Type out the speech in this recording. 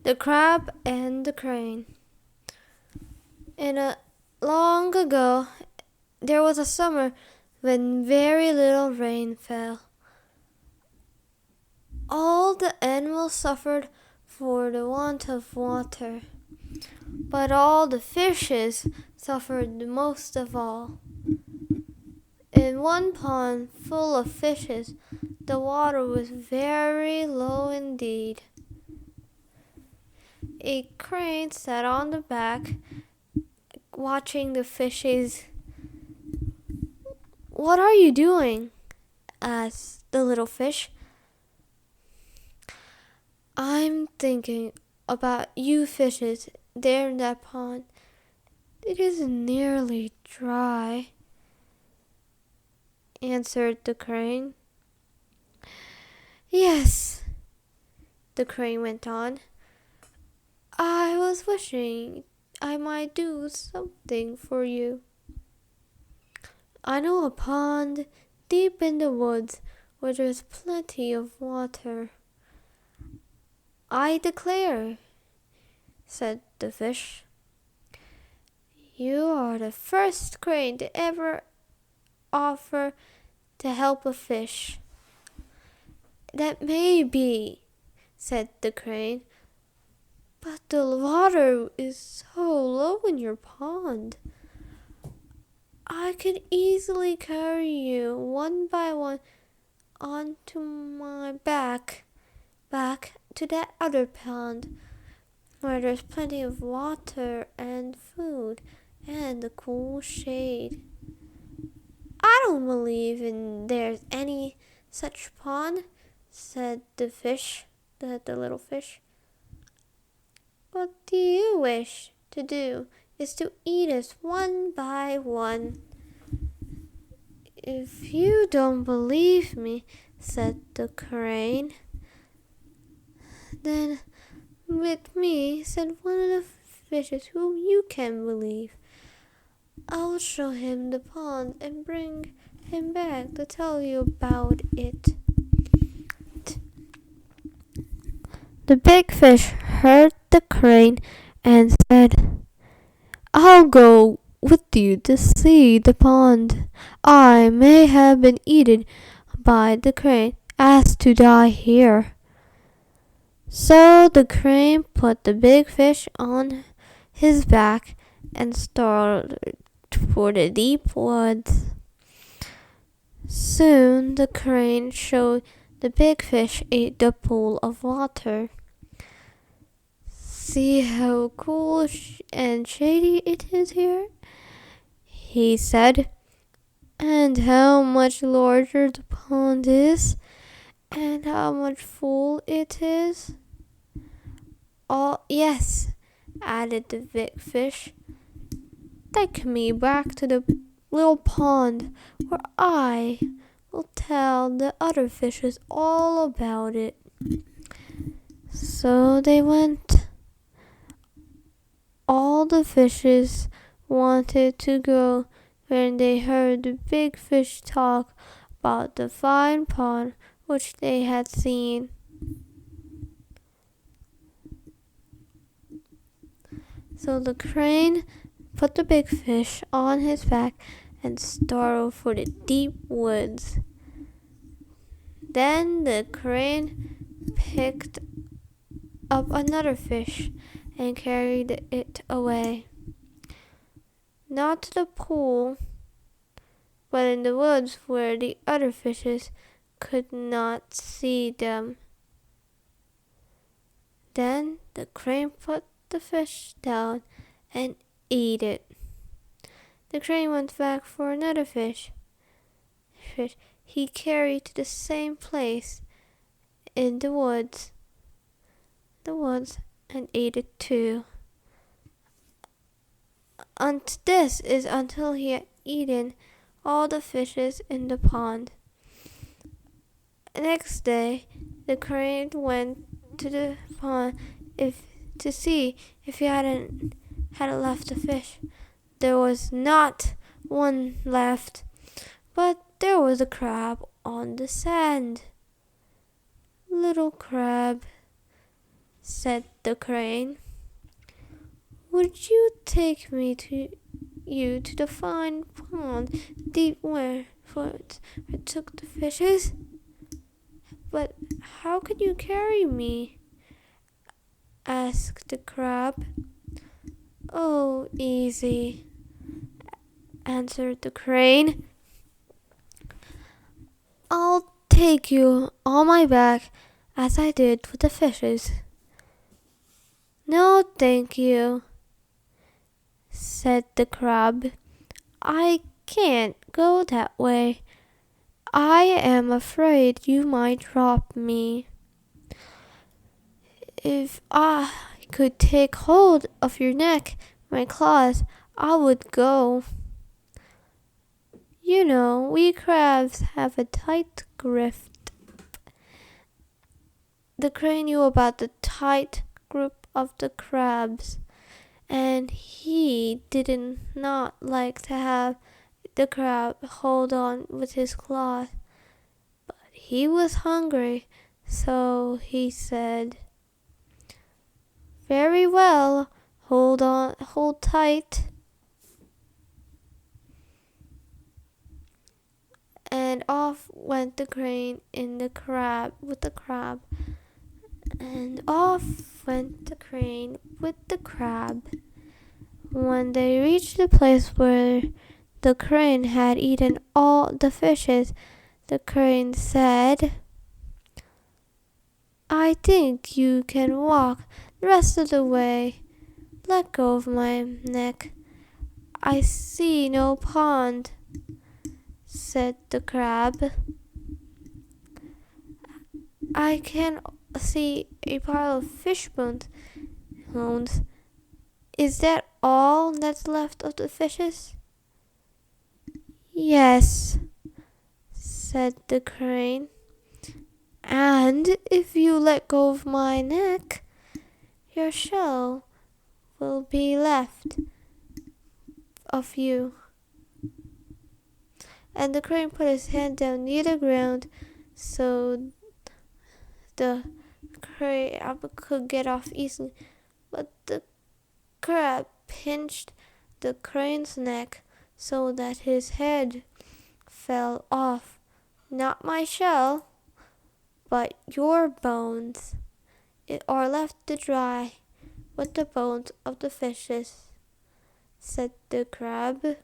The Crab and the Crane. Long ago, there was a summer when very little rain fell. All the animals suffered for the want of water, but all the fishes suffered the most of all. In one pond full of fishes, the water was very low indeed. A crane sat on the back, watching the fishes. "What are you doing?" asked the little fish. "I'm thinking about you fishes there in that pond. It is nearly dry," answered the crane. "Yes," the crane went on. "I was wishing I might do something for you. I know a pond deep in the woods where there's plenty of water." "I declare," said the fish, "you are the first crane to ever offer to help a fish." "That may be," said the crane, "but the water is so low in your pond. I could easily carry you one by one onto my back to that other pond where there's plenty of water and food and a cool shade." "I don't believe there's any such pond," said the little fish. "What do you wish to do is to eat us one by one." "If you don't believe me," said the crane, "then with me," said one of the fishes whom you can believe. "I'll show him the pond and bring him back to tell you about it." The big fish heard the crane and said, "I'll go with you to see the pond. I may have been eaten by the crane as to die here." So the crane put the big fish on his back and started for the deep woods. Soon the crane showed the big fish the pool of water. "See how cool and shady it is here," he said, "and how much larger the pond is, and how much full it is." "Oh, yes," added the big fish. "Take me back to the little pond where I will tell the other fishes all about it." So they went. All the fishes wanted to go when they heard the big fish talk about the fine pond which they had seen. So the crane put the big fish on his back and started for the deep woods. Then the crane picked up another fish and carried it away. Not to the pool, but in the woods where the other fishes could not see them. Then the crane put the fish down and ate it. The crane went back for another fish he carried to the same place in the woods and ate it too. This is until he had eaten all the fishes in the pond. Next day, the crane went to the pond to see if he hadn't left a fish. There was not one left, but there was a crab on the sand. "Little crab," said the crane. "Would you take me to the fine pond deep where I took the fishes?" "But how can you carry me?" asked the crab. "Oh, easy," answered the crane. "I'll take you on my back as I did with the fishes." "No, thank you," said the crab. "I can't go that way. I am afraid you might drop me. If I could take hold of your neck, my claws, I would go. You know, we crabs have a tight grip." The crane knew about the tight grip of the crabs, and he did not like to have the crab hold on with his claws. But he was hungry, so he said, "Very well, hold tight." And off went the crane with the crab. And off went the crane with the crab. When they reached the place where the crane had eaten all the fishes, the crane said, "I think you can walk the rest of the way. Let go of my neck. I see no pond," said the crab. "I can see a pile of fish bones. Is that all that's left of the fishes?" "Yes," said the crane. "And if you let go of my neck, your shell will be left of you." And the crane put his hand down near the ground so the crab could get off easily. But the crab pinched the crane's neck so that his head fell off. "Not my shell, but your bones are left to dry with the bones of the fishes," said the crab.